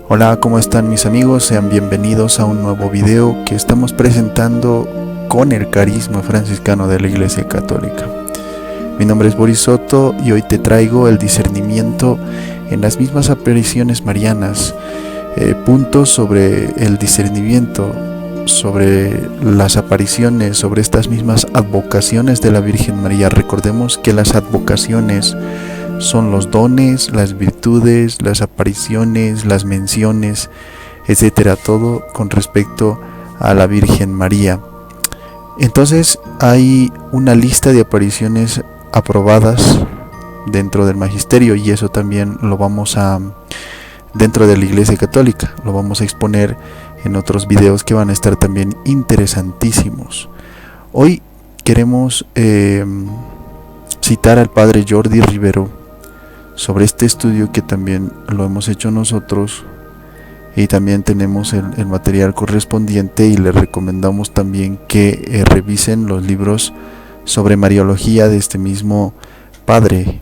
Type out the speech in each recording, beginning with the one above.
Hola, ¿cómo están mis amigos? Sean bienvenidos a un nuevo video que estamos presentando con el carisma franciscano de la Iglesia Católica. Mi nombre es Boris Soto y hoy te traigo el discernimiento en las mismas apariciones marianas, puntos sobre el discernimiento, sobre las apariciones, sobre estas mismas advocaciones de la Virgen María. Recordemos que las advocaciones son los dones, las virtudes, las apariciones, las menciones, etcétera, todo con respecto a la Virgen María. Entonces hay una lista de apariciones aprobadas dentro del magisterio, y eso también lo vamos a, dentro de la Iglesia Católica, lo vamos a exponer en otros videos que van a estar también interesantísimos. Hoy queremos citar al Padre Jordi Rivero sobre este estudio, que también lo hemos hecho nosotros y también tenemos el material correspondiente, y les recomendamos también que revisen los libros sobre Mariología de este mismo Padre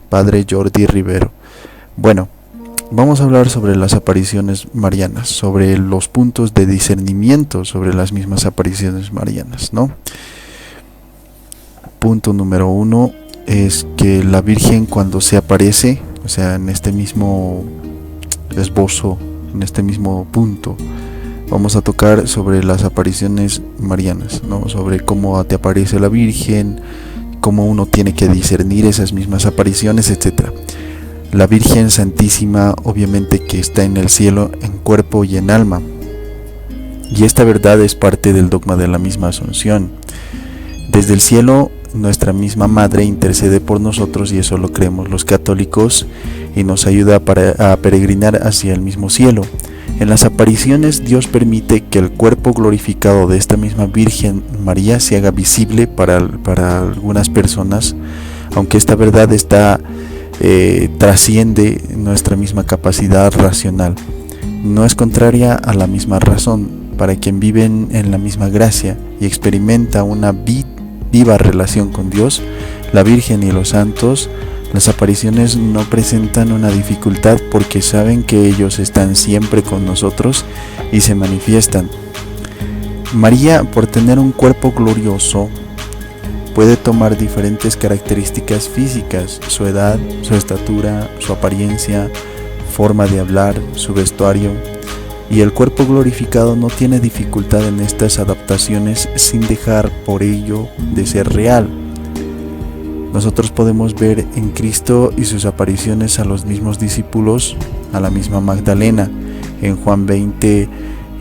Jordi Rivero. Bueno, vamos a hablar sobre las apariciones marianas, sobre los puntos de discernimiento sobre las mismas apariciones marianas, ¿no? Punto número 1 es que la Virgen, cuando se aparece, o sea, en este mismo esbozo, en este mismo punto, vamos a tocar sobre las apariciones marianas, ¿no? Sobre cómo te aparece la Virgen, cómo uno tiene que discernir esas mismas apariciones, etc. La Virgen Santísima, obviamente, que está en el cielo en cuerpo y en alma, y esta verdad es parte del dogma de la misma Asunción. Desde el cielo, nuestra misma Madre intercede por nosotros, y eso lo creemos los católicos, y nos ayuda a peregrinar hacia el mismo cielo. En las apariciones, Dios permite que el cuerpo glorificado de esta misma Virgen María se haga visible para algunas personas, aunque esta verdad trasciende nuestra misma capacidad racional. No es contraria a la misma razón. Para quien vive en la misma gracia y experimenta una viva relación con Dios, la Virgen y los santos, las apariciones no presentan una dificultad, porque saben que ellos están siempre con nosotros y se manifiestan. María, por tener un cuerpo glorioso, puede tomar diferentes características físicas: su edad, su estatura, su apariencia, forma de hablar, su vestuario. Y el cuerpo glorificado no tiene dificultad en estas adaptaciones, sin dejar por ello de ser real. Nosotros podemos ver en Cristo y sus apariciones a los mismos discípulos, a la misma Magdalena, en Juan 20,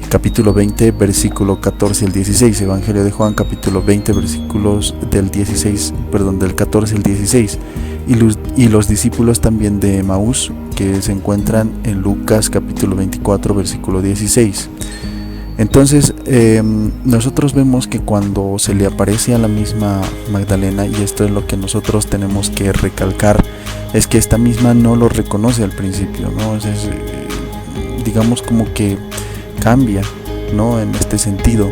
capítulo 20, versículo 14 al 16, Evangelio de Juan, capítulo 20, versículos del 14 al 16, y los discípulos también de Emaús, que se encuentran en Lucas, capítulo 24, versículo 16. Entonces, nosotros vemos que cuando se le aparece a la misma Magdalena, y esto es lo que nosotros tenemos que recalcar, es que esta misma no lo reconoce al principio, ¿no? Digamos como que cambia, ¿no? En este sentido,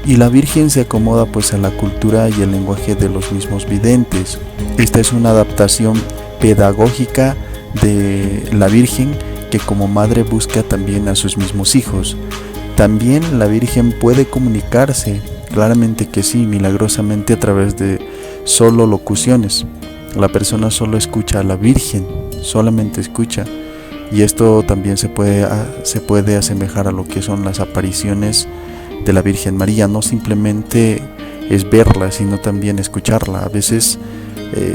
y la Virgen se acomoda pues a la cultura y el lenguaje de los mismos videntes. Esta es una adaptación pedagógica de la Virgen, que como madre busca también a sus mismos hijos. También la Virgen puede comunicarse, claramente que sí, milagrosamente, a través de solo locuciones. La persona solo escucha a la Virgen, solamente escucha. Y esto también se puede asemejar a lo que son las apariciones de la Virgen María. No simplemente es verla, sino también escucharla. A veces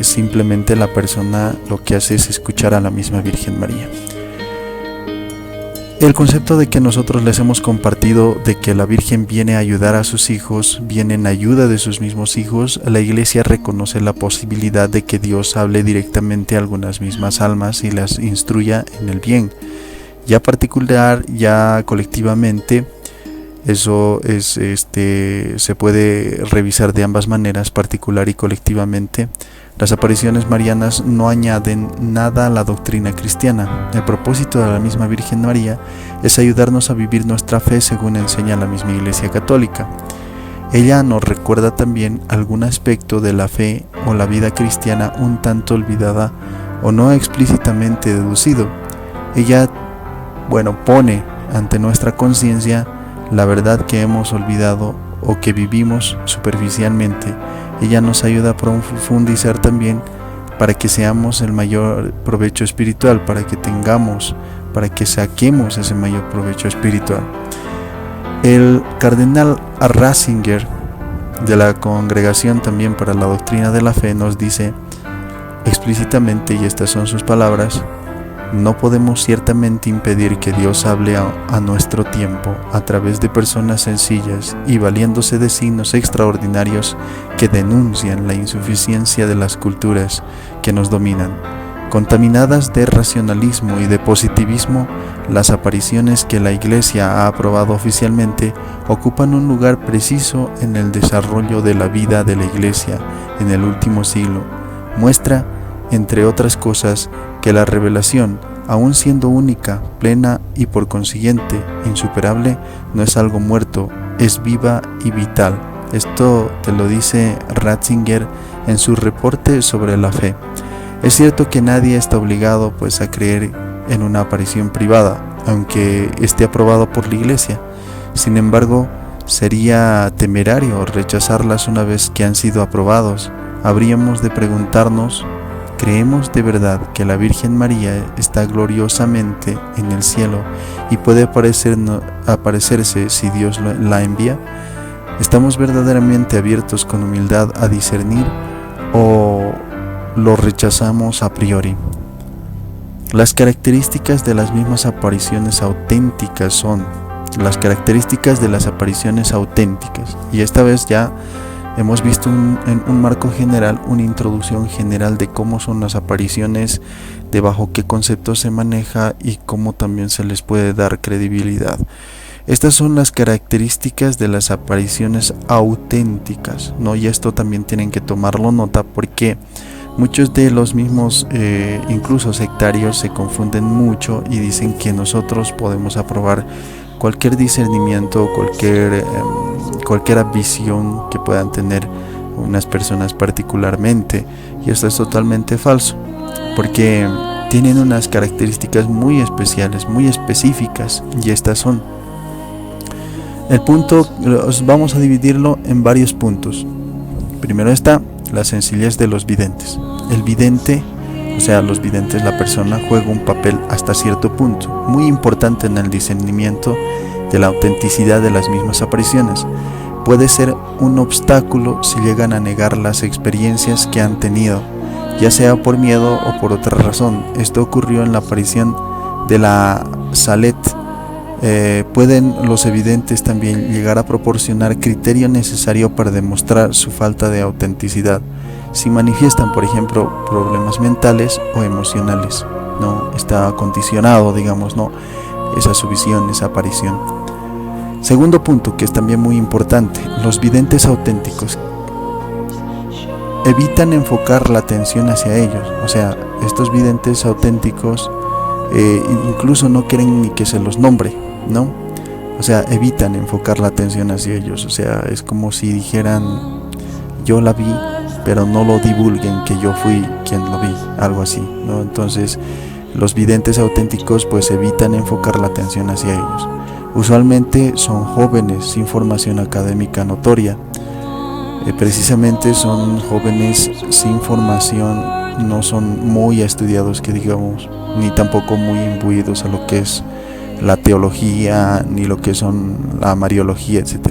simplemente la persona lo que hace es escuchar a la misma Virgen María. El concepto de que nosotros les hemos compartido, de que la Virgen viene a ayudar a sus hijos, viene en ayuda de sus mismos hijos, la Iglesia reconoce la posibilidad de que Dios hable directamente a algunas mismas almas y las instruya en el bien. Ya particular, ya colectivamente, eso es, se puede revisar de ambas maneras, particular y colectivamente. Las apariciones marianas no añaden nada a la doctrina cristiana. El propósito de la misma Virgen María es ayudarnos a vivir nuestra fe según enseña la misma Iglesia Católica. Ella nos recuerda también algún aspecto de la fe o la vida cristiana un tanto olvidada o no explícitamente deducido. Ella, pone ante nuestra conciencia la verdad que hemos olvidado o que vivimos superficialmente. Ella nos ayuda a profundizar también para que seamos el mayor provecho espiritual, para que saquemos ese mayor provecho espiritual. El cardenal Ratzinger, de la Congregación también para la Doctrina de la Fe, nos dice explícitamente, y estas son sus palabras: no podemos ciertamente impedir que Dios hable a nuestro tiempo a través de personas sencillas y valiéndose de signos extraordinarios que denuncian la insuficiencia de las culturas que nos dominan. Contaminadas de racionalismo y de positivismo, las apariciones que la Iglesia ha aprobado oficialmente ocupan un lugar preciso en el desarrollo de la vida de la Iglesia en el último siglo. Muestra, entre otras cosas, que la revelación, aun siendo única, plena y por consiguiente insuperable, no es algo muerto, es viva y vital. Esto te lo dice Ratzinger en su reporte sobre la fe. Es cierto que nadie está obligado a creer en una aparición privada, aunque esté aprobado por la Iglesia. Sin embargo, sería temerario rechazarlas una vez que han sido aprobados. Habríamos de preguntarnos: ¿creemos de verdad que la Virgen María está gloriosamente en el cielo y puede aparecerse si Dios la envía? ¿Estamos verdaderamente abiertos con humildad a discernir o lo rechazamos a priori? Las características de las mismas apariciones auténticas son las características de las apariciones auténticas, y esta vez ya hemos visto en un marco general, una introducción general de cómo son las apariciones, de bajo qué conceptos se maneja y cómo también se les puede dar credibilidad. Estas son las características de las apariciones auténticas, ¿no? Y esto también tienen que tomarlo nota, porque muchos de los mismos, incluso sectarios, se confunden mucho y dicen que nosotros podemos aprobar cualquier discernimiento, cualquier visión que puedan tener unas personas particularmente, y esto es totalmente falso, porque tienen unas características muy especiales, muy específicas, y estas son el punto. Vamos a dividirlo en varios puntos. Primero está la sencillez de los videntes. El vidente, los videntes, la persona juega un papel hasta cierto punto muy importante en el discernimiento de la autenticidad de las mismas apariciones. Puede ser un obstáculo si llegan a negar las experiencias que han tenido, ya sea por miedo o por otra razón. Esto ocurrió en la aparición de la Salette. Pueden los evidentes también llegar a proporcionar criterio necesario para demostrar su falta de autenticidad, si manifiestan, por ejemplo, problemas mentales o emocionales. No está condicionado, esa su visión, esa aparición. Segundo punto, que es también muy importante: los videntes auténticos evitan enfocar la atención hacia ellos. Estos videntes auténticos incluso no quieren ni que se los nombre, ¿no? Evitan enfocar la atención hacia ellos. Es como si dijeran: yo la vi, pero no lo divulguen que yo fui quien lo vi, algo así, ¿no? Entonces, los videntes auténticos evitan enfocar la atención hacia ellos. Usualmente son jóvenes sin formación académica notoria. Precisamente son jóvenes sin formación, no son muy estudiados, que digamos, ni tampoco muy imbuidos a lo que es la teología, ni lo que son la mariología, etc.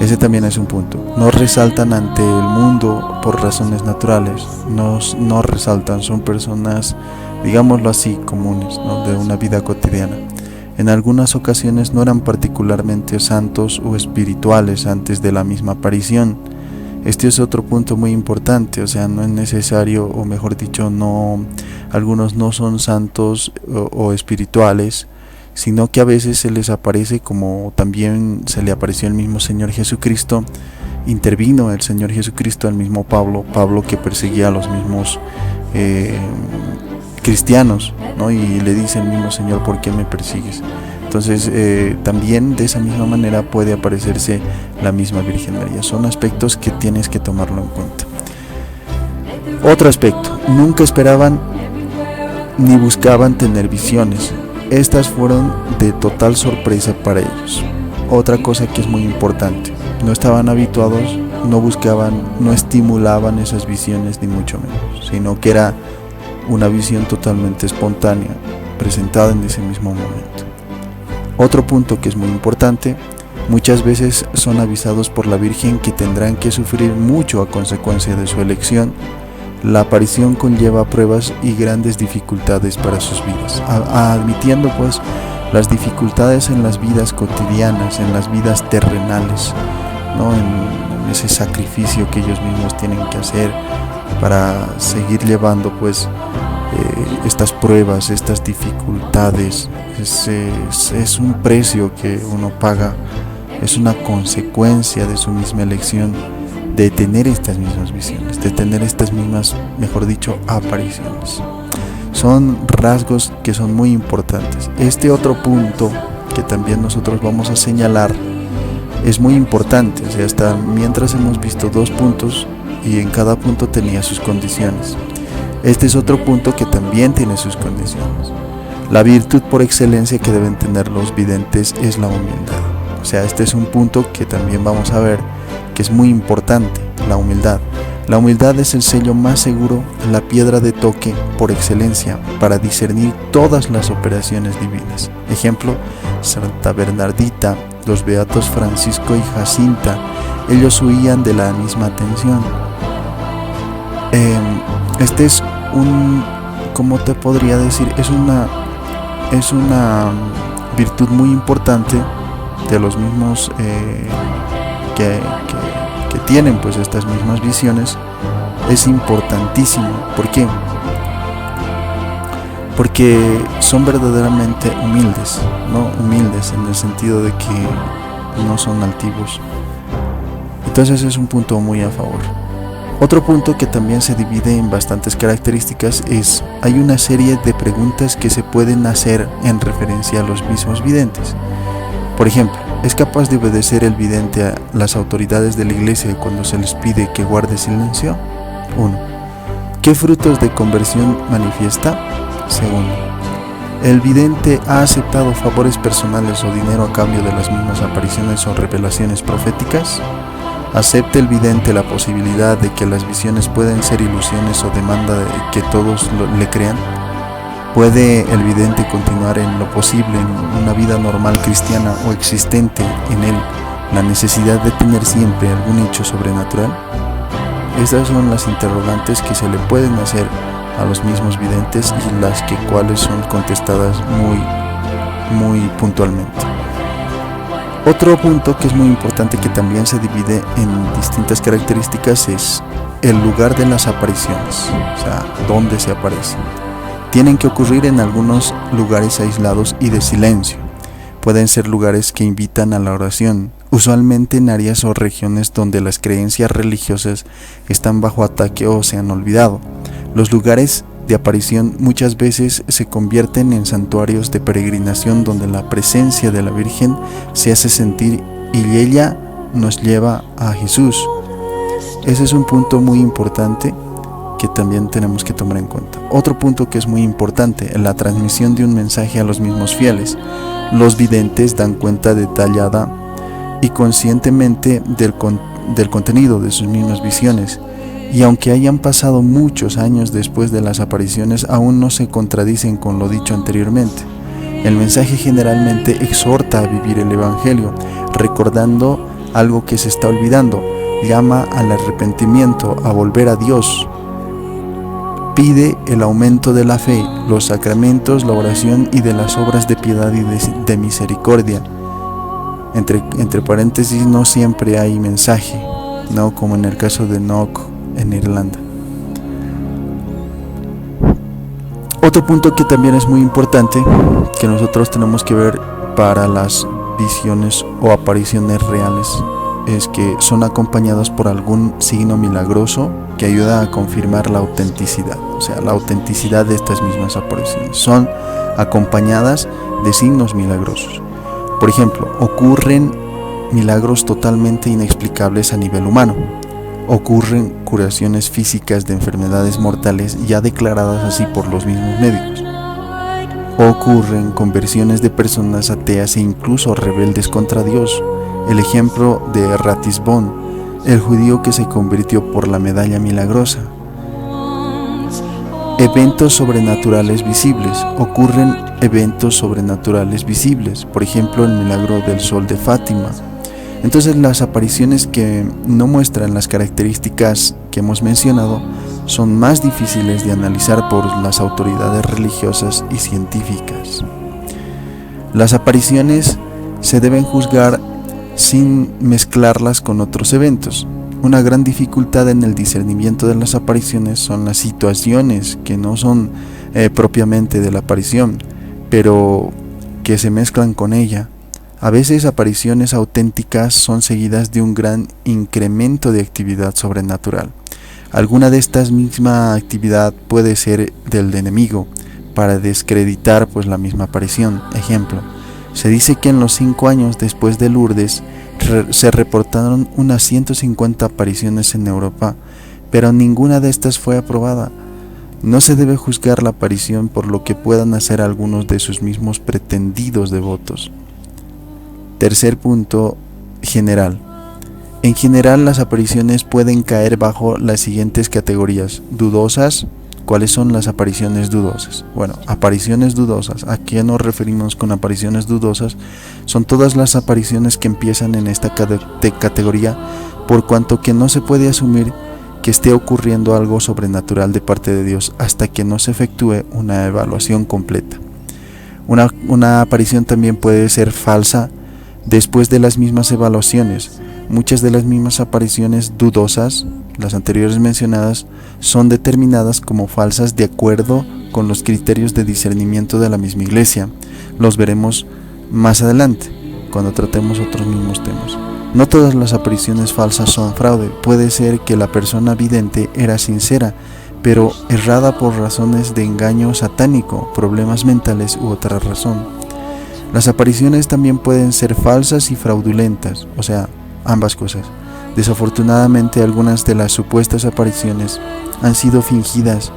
Ese también es un punto. No resaltan ante el mundo por razones naturales, no resaltan, son personas, digámoslo así, comunes, ¿no? De una vida cotidiana. En algunas ocasiones no eran particularmente santos o espirituales antes de la misma aparición, Este es otro punto muy importante, o sea, no es necesario, o mejor dicho, no, algunos no son santos o espirituales, sino que a veces se les aparece, como también se le apareció el mismo Señor Jesucristo. Intervino el Señor Jesucristo al mismo Pablo que perseguía a los mismos cristianos, ¿no? Y le dice el mismo Señor: ¿por qué me persigues? Entonces también de esa misma manera puede aparecerse la misma Virgen María. Son aspectos que tienes que tomarlo en cuenta. Otro aspecto: nunca esperaban ni buscaban tener visiones. Estas fueron de total sorpresa para ellos. Otra cosa que es muy importante: no estaban habituados, no buscaban, no estimulaban esas visiones, ni mucho menos, sino que era una visión totalmente espontánea, presentada en ese mismo momento. Otro punto que es muy importante: muchas veces son avisados por la Virgen que tendrán que sufrir mucho a consecuencia de su elección. La aparición conlleva pruebas y grandes dificultades para sus vidas, admitiendo pues las dificultades en las vidas cotidianas, en las vidas terrenales, ¿no? En ese sacrificio que ellos mismos tienen que hacer para seguir llevando pues estas pruebas, estas dificultades. Es un precio que uno paga, es una consecuencia de su misma elección, de tener estas mismas visiones, de tener estas mismas, mejor dicho, apariciones. Son rasgos que son muy importantes. Este otro punto que también nosotros vamos a señalar es muy importante. O sea, hasta mientras hemos visto 2 puntos y en cada punto tenía sus condiciones. Este es otro punto que también tiene sus condiciones. La virtud por excelencia que deben tener los videntes es la humildad. O sea, este es un punto que también vamos a ver que es muy importante: la humildad. La humildad es el sello más seguro, la piedra de toque por excelencia para discernir todas las operaciones divinas. Ejemplo: Santa Bernardita, los beatos Francisco y Jacinta. Ellos huían de la misma atención. Este es ¿cómo te podría decir? Es una virtud muy importante de los mismos que tienen pues estas mismas visiones. Es importantísimo. ¿Por qué? Porque son verdaderamente humildes, ¿no? Humildes en el sentido de que no son altivos. Entonces es un punto muy a favor. Otro punto que también se divide en bastantes características es: hay una serie de preguntas que se pueden hacer en referencia a los mismos videntes. Por ejemplo, ¿es capaz de obedecer el vidente a las autoridades de la iglesia cuando se les pide que guarde silencio? 1. ¿Qué frutos de conversión manifiesta? 2. ¿El vidente ha aceptado favores personales o dinero a cambio de las mismas apariciones o revelaciones proféticas? ¿Acepta el vidente la posibilidad de que las visiones pueden ser ilusiones o demanda de que todos le crean? ¿Puede el vidente continuar en lo posible en una vida normal cristiana, o existente en él la necesidad de tener siempre algún hecho sobrenatural? Estas son las interrogantes que se le pueden hacer a los mismos videntes y las cuales son contestadas muy puntualmente. Otro punto que es muy importante, que también se divide en distintas características, es el lugar de las apariciones, o sea, dónde se aparecen. Tienen que ocurrir en algunos lugares aislados y de silencio. Pueden ser lugares que invitan a la oración, usualmente en áreas o regiones donde las creencias religiosas están bajo ataque o se han olvidado. Los lugares de aparición muchas veces se convierten en santuarios de peregrinación donde la presencia de la Virgen se hace sentir y ella nos lleva a Jesús. Ese es un punto muy importante que también tenemos que tomar en cuenta. Otro punto que es muy importante: la transmisión de un mensaje a los mismos fieles. Los videntes dan cuenta detallada y conscientemente del contenido de sus mismas visiones, y aunque hayan pasado muchos años después de las apariciones, aún no se contradicen con lo dicho anteriormente. El mensaje generalmente exhorta a vivir el Evangelio, recordando algo que se está olvidando, llama al arrepentimiento, a volver a Dios, pide el aumento de la fe, los sacramentos, la oración y de las obras de piedad y de misericordia. Entre paréntesis, no siempre hay mensaje, no como en el caso de Knock en Irlanda. Otro punto que también es muy importante que nosotros tenemos que ver para las visiones o apariciones reales es que son acompañados por algún signo milagroso que ayuda a confirmar la autenticidad, o sea, la autenticidad de estas mismas apariciones. Son acompañadas de signos milagrosos. Por ejemplo, ocurren milagros totalmente inexplicables a nivel humano. Ocurren curaciones físicas de enfermedades mortales ya declaradas así por los mismos médicos. Ocurren conversiones de personas ateas e incluso rebeldes contra Dios. El ejemplo de Ratisbon, el judío que se convirtió por la medalla milagrosa. Eventos sobrenaturales visibles. Ocurren eventos sobrenaturales visibles, por ejemplo el milagro del sol de Fátima. Entonces las apariciones que no muestran las características que hemos mencionado son más difíciles de analizar por las autoridades religiosas y científicas. Las apariciones se deben juzgar sin mezclarlas con otros eventos. Una gran dificultad en el discernimiento de las apariciones son las situaciones que no son propiamente de la aparición, pero que se mezclan con ella. A veces apariciones auténticas son seguidas de un gran incremento de actividad sobrenatural. Alguna de estas misma actividad puede ser del enemigo para descreditar la misma aparición. Ejemplo, se dice que en los 5 años después de Lourdes se reportaron unas 150 apariciones en Europa, pero ninguna de estas fue aprobada. No se debe juzgar la aparición por lo que puedan hacer algunos de sus mismos pretendidos devotos. Tercer punto, general. En general, las apariciones pueden caer bajo las siguientes categorías. Dudosas. ¿Cuáles son las apariciones dudosas? Bueno, apariciones dudosas. ¿A qué nos referimos con apariciones dudosas? Son todas las apariciones que empiezan en esta categoría por cuanto que no se puede asumir que esté ocurriendo algo sobrenatural de parte de Dios hasta que no se efectúe una evaluación completa. Una aparición también puede ser falsa después de las mismas evaluaciones. Muchas de las mismas apariciones dudosas, las anteriores mencionadas, son determinadas como falsas de acuerdo con los criterios de discernimiento de la misma Iglesia. Los veremos más adelante, cuando tratemos otros mismos temas. No todas las apariciones falsas son fraude. Puede ser que la persona vidente era sincera, pero errada por razones de engaño satánico, problemas mentales u otra razón. Las apariciones también pueden ser falsas y fraudulentas, o sea, ambas cosas. Desafortunadamente, algunas de las supuestas apariciones han sido fingidas.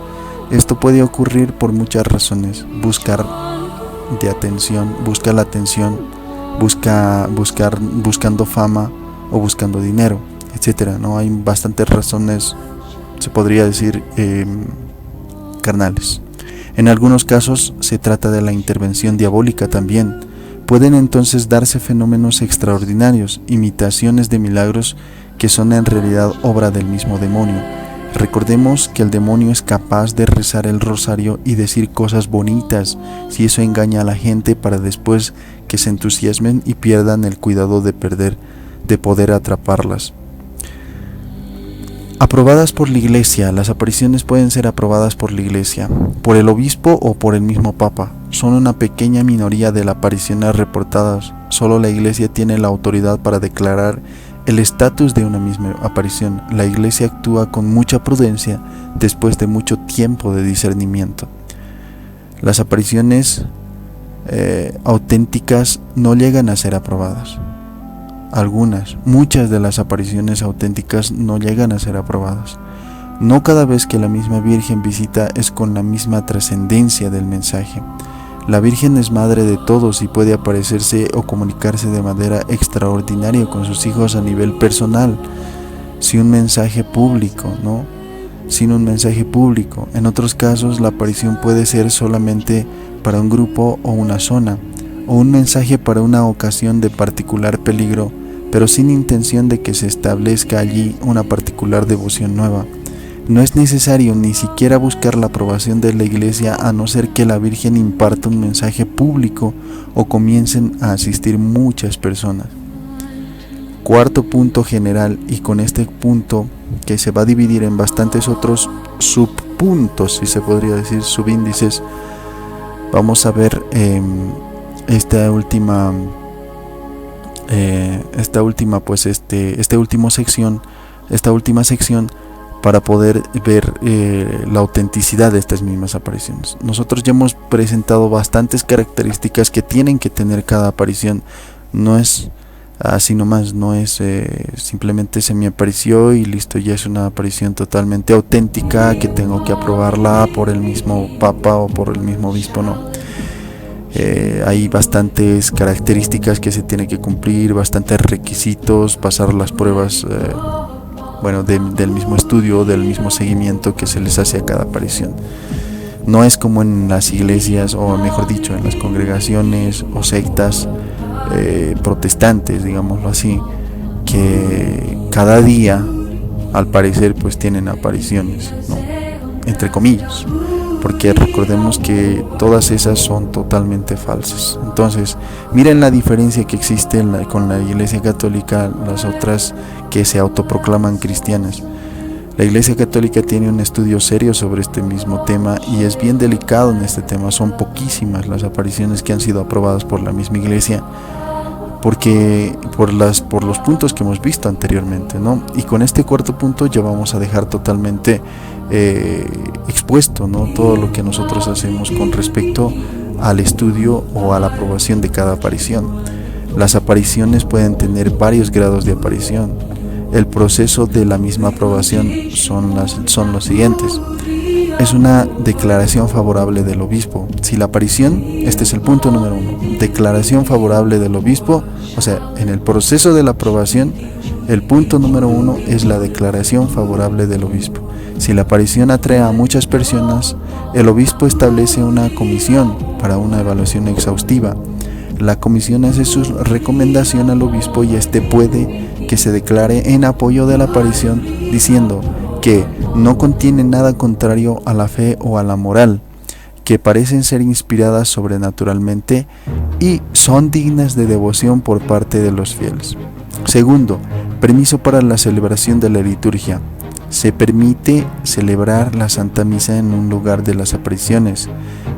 Esto puede ocurrir por muchas razones. Buscar la atención, buscando fama o buscando dinero, etcétera. No hay bastantes razones, se podría decir, carnales. En algunos casos se trata de la intervención diabólica también. Pueden entonces darse fenómenos extraordinarios, imitaciones de milagros que son en realidad obra del mismo demonio. Recordemos que el demonio es capaz de rezar el rosario y decir cosas bonitas, si eso engaña a la gente para después que se entusiasmen y pierdan el cuidado de poder atraparlas. Aprobadas por la Iglesia. Las apariciones pueden ser aprobadas por la Iglesia, por el obispo o por el mismo Papa. Son una pequeña minoría de las apariciones reportadas. Solo la Iglesia tiene la autoridad para declarar el estatus de una misma aparición. La Iglesia actúa con mucha prudencia después de mucho tiempo de discernimiento. Las apariciones auténticas no llegan a ser aprobadas. Muchas de las apariciones auténticas no llegan a ser aprobadas. No cada vez que la misma Virgen visita es con la misma trascendencia del mensaje. La Virgen es madre de todos y puede aparecerse o comunicarse de manera extraordinaria con sus hijos a nivel personal, sin un mensaje público. En otros casos, la aparición puede ser solamente para un grupo o una zona, o un mensaje para una ocasión de particular peligro, pero sin intención de que se establezca allí una particular devoción nueva. No es necesario ni siquiera buscar la aprobación de la Iglesia a no ser que la Virgen imparta un mensaje público o comiencen a asistir muchas personas. cuarto punto general, y con este punto que se va a dividir en bastantes otros subpuntos, si se podría decir, subíndices, vamos a ver esta última sección para poder ver la autenticidad de estas mismas apariciones. Nosotros ya hemos presentado bastantes características que tienen que tener cada aparición. No es así nomás, no es simplemente se me apareció y listo, ya es una aparición totalmente auténtica que tengo que aprobarla por el mismo papa o por el mismo obispo, no. Hay bastantes características que se tienen que cumplir, bastantes requisitos, pasar las pruebas del mismo estudio, del mismo seguimiento que se les hace a cada aparición. No es como en las iglesias, o mejor dicho, en las congregaciones o sectas protestantes, digámoslo así, que cada día al parecer pues tienen apariciones, ¿no? Entre comillas, porque recordemos que todas esas son totalmente falsas. Entonces, miren la diferencia que existe con la Iglesia Católica, las otras que se autoproclaman cristianas. La Iglesia Católica tiene un estudio serio sobre este mismo tema y es bien delicado en este tema. Son poquísimas las apariciones que han sido aprobadas por la misma Iglesia, porque por los puntos que hemos visto anteriormente, ¿no? Y con este cuarto punto ya vamos a dejar totalmente expuesto, ¿no?, todo lo que nosotros hacemos con respecto al estudio o a la aprobación de cada aparición. Las apariciones pueden tener varios grados de aparición. El proceso de la misma aprobación son los siguientes. Es una declaración favorable del obispo. Si la aparición, este es el punto número 1, declaración favorable del obispo, o sea, en el proceso de la aprobación, el punto número 1 es la declaración favorable del obispo. Si la aparición atrae a muchas personas, el obispo establece una comisión para una evaluación exhaustiva. La comisión hace su recomendación al obispo y este puede que se declare en apoyo de la aparición diciendo que no contiene nada contrario a la fe o a la moral, que parecen ser inspiradas sobrenaturalmente y son dignas de devoción por parte de los fieles. Segundo, permiso para la celebración de la liturgia. Se permite celebrar la Santa Misa en un lugar de las apariciones.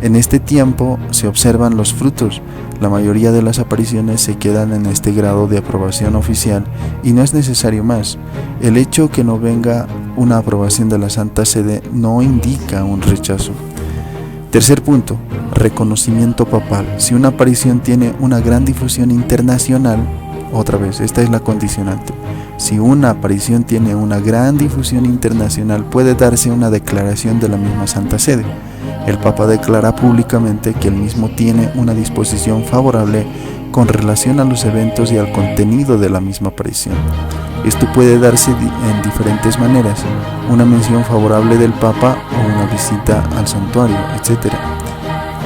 En este tiempo se observan los frutos. La mayoría de las apariciones se quedan en este grado de aprobación oficial y no es necesario más. El hecho que no venga una aprobación de la Santa Sede no indica un rechazo. Tercer punto, reconocimiento papal. Si una aparición tiene una gran difusión internacional, otra vez, esta es la condicionante. Si una aparición tiene una gran difusión internacional, puede darse una declaración de la misma Santa Sede. El Papa declara públicamente que él mismo tiene una disposición favorable con relación a los eventos y al contenido de la misma aparición. Esto puede darse en diferentes maneras: una mención favorable del Papa o una visita al santuario, etc.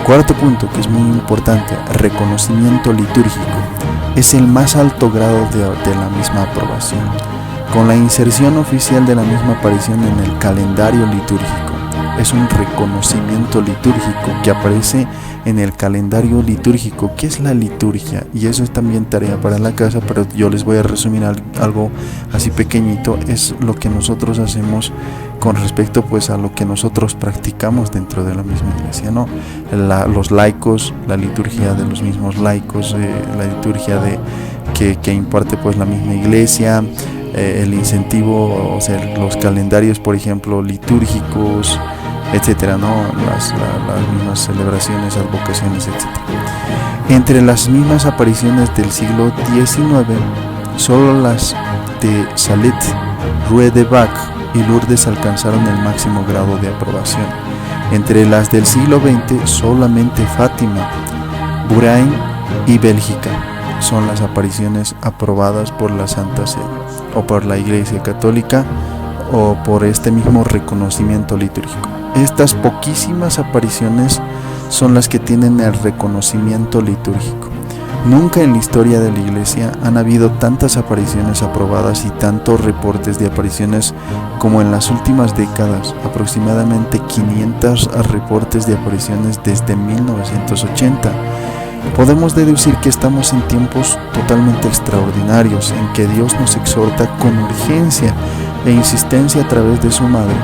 Cuarto punto, que es muy importante, reconocimiento litúrgico. Es el más alto grado de la misma aprobación, con la inserción oficial de la misma aparición en el calendario litúrgico. Es un reconocimiento litúrgico que aparece en el calendario litúrgico. ¿Qué es la liturgia? Y eso es también tarea para la casa, pero yo les voy a resumir algo así pequeñito. Es lo que nosotros hacemos con respecto pues a lo que nosotros practicamos dentro de la misma iglesia, ¿no? Los laicos, la liturgia de los mismos laicos, la liturgia que imparte pues la misma iglesia, el incentivo, o sea, los calendarios, por ejemplo, litúrgicos, etcétera, ¿no? Las mismas celebraciones, advocaciones, etcétera. Entre las mismas apariciones del siglo XIX, solo las de Salet, Rue de Bac y Lourdes alcanzaron el máximo grado de aprobación. Entre las del siglo XX, solamente Fátima, Burain y Bélgica son las apariciones aprobadas por la Santa Sede, o por la Iglesia Católica, o por este mismo reconocimiento litúrgico. Estas poquísimas apariciones son las que tienen el reconocimiento litúrgico. Nunca en la historia de la Iglesia han habido tantas apariciones aprobadas y tantos reportes de apariciones como en las últimas décadas, aproximadamente 500 reportes de apariciones desde 1980. podemos deducir que estamos en tiempos totalmente extraordinarios, en que Dios nos exhorta con urgencia e insistencia a través de su Madre.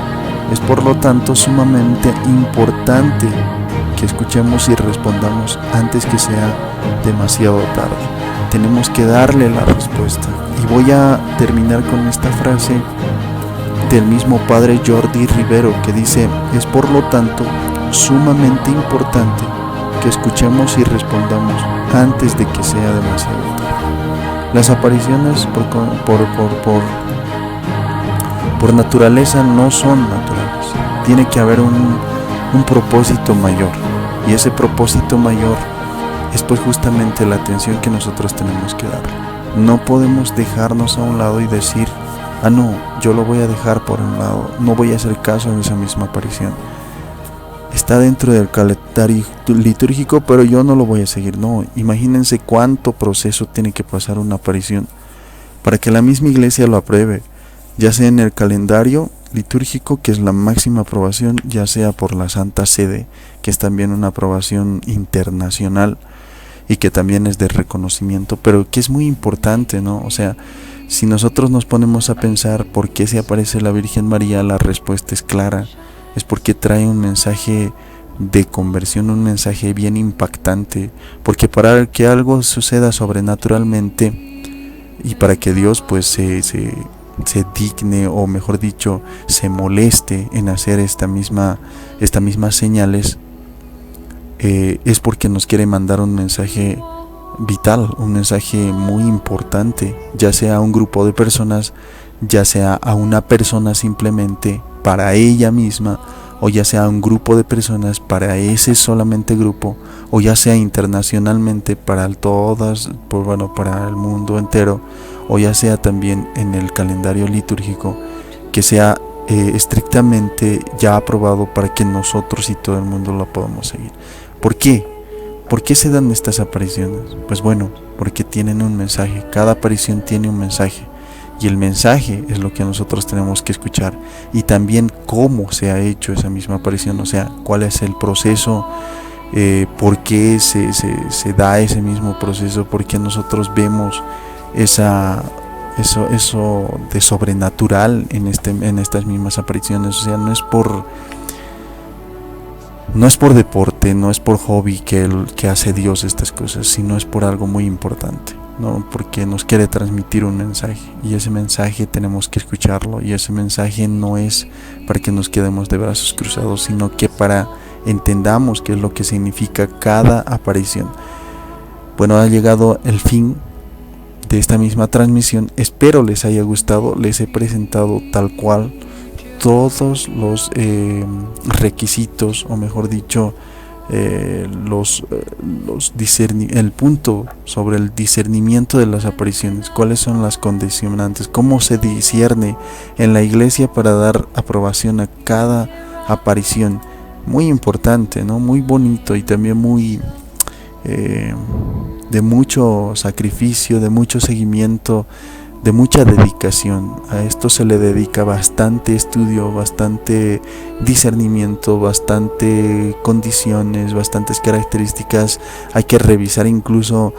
Es por lo tanto sumamente importante que escuchemos y respondamos antes que sea demasiado tarde. Tenemos que darle la respuesta. Y voy a terminar con esta frase del mismo padre Jordi Rivero, que dice: es por lo tanto sumamente importante que escuchemos y respondamos antes de que sea demasiado tarde. Las apariciones por naturaleza no son naturales. Tiene que haber un propósito mayor, y ese propósito mayor es pues justamente la atención que nosotros tenemos que darle. No podemos dejarnos a un lado y decir: ah, no, yo lo voy a dejar por un lado, no voy a hacer caso a esa misma aparición. Está dentro del calendario litúrgico, pero yo no lo voy a seguir. No, imagínense cuánto proceso tiene que pasar una aparición para que la misma iglesia lo apruebe, ya sea en el calendario litúrgico, que es la máxima aprobación, ya sea por la Santa Sede, que es también una aprobación internacional y que también es de reconocimiento, pero que es muy importante, ¿no? O sea, si nosotros nos ponemos a pensar por qué se aparece la Virgen María, la respuesta es clara. Es porque trae un mensaje de conversión, un mensaje bien impactante. Porque para que algo suceda sobrenaturalmente y para que Dios pues se digne, o mejor dicho, se moleste en hacer estas mismas señales, es porque nos quiere mandar un mensaje vital, un mensaje muy importante, ya sea a un grupo de personas, ya sea a una persona simplemente para ella misma, o ya sea a un grupo de personas para ese solamente grupo, o ya sea internacionalmente para todas, para el mundo entero, o ya sea también en el calendario litúrgico, que sea estrictamente ya aprobado para que nosotros y todo el mundo lo podamos seguir. ¿Por qué? ¿Por qué se dan estas apariciones? Pues bueno, porque tienen un mensaje. Cada aparición tiene un mensaje, y el mensaje es lo que nosotros tenemos que escuchar, y también cómo se ha hecho esa misma aparición, o sea, cuál es el proceso, por qué se da ese mismo proceso, por qué nosotros vemos eso de sobrenatural en estas mismas apariciones. O sea, no es por deporte, no es por hobby que hace Dios estas cosas, sino es por algo muy importante, ¿no? Porque nos quiere transmitir un mensaje, y ese mensaje tenemos que escucharlo, y ese mensaje no es para que nos quedemos de brazos cruzados, sino que para entendamos qué es lo que significa cada aparición. Bueno, ha llegado el fin de esta misma transmisión. Espero les haya gustado. Les he presentado tal cual todos los requisitos, o mejor dicho, el punto sobre el discernimiento de las apariciones, cuáles son las condicionantes, cómo se discierne en la iglesia para dar aprobación a cada aparición. Muy importante, ¿no? Muy bonito, y también muy de mucho sacrificio, de mucho seguimiento, de mucha dedicación. A esto se le dedica bastante estudio, bastante discernimiento, bastante condiciones, bastantes características. Hay que revisar incluso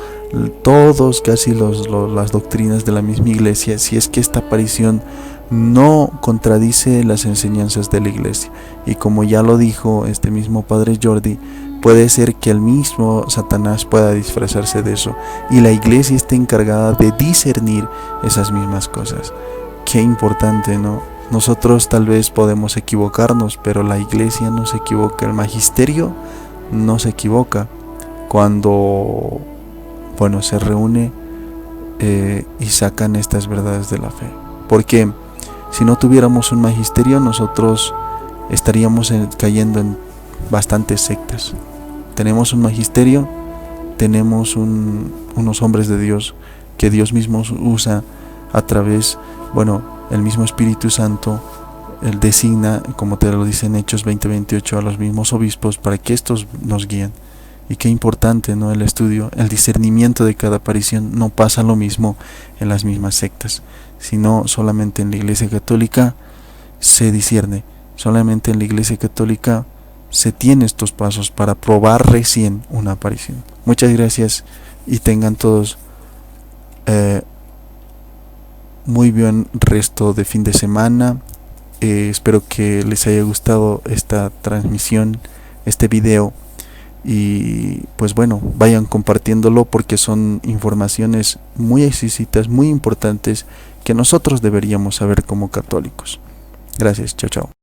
casi las doctrinas de la misma iglesia, si es que esta aparición no contradice las enseñanzas de la iglesia. Y como ya lo dijo este mismo padre Jordi, puede ser que el mismo Satanás pueda disfrazarse de eso, y la iglesia esté encargada de discernir esas mismas cosas. Qué importante, ¿no? Nosotros tal vez podemos equivocarnos, pero la iglesia no se equivoca, el magisterio no se equivoca cuando se reúne y sacan estas verdades de la fe. Porque si no tuviéramos un magisterio, nosotros estaríamos cayendo en bastantes sectas. Tenemos un magisterio, tenemos unos hombres de Dios que Dios mismo usa a través, el mismo Espíritu Santo, él designa, como te lo dice en Hechos 20:28, a los mismos obispos para que estos nos guíen. Y qué importante, ¿no? El estudio, el discernimiento de cada aparición. No pasa lo mismo en las mismas sectas, sino solamente en la Iglesia Católica se discierne. Solamente en la Iglesia Católica se tiene estos pasos para probar recién una aparición. Muchas gracias y tengan todos muy buen resto de fin de semana. Espero que les haya gustado esta transmisión, este video, y pues bueno, vayan compartiéndolo porque son informaciones muy exquisitas, muy importantes que nosotros deberíamos saber como católicos. Gracias, chao chao.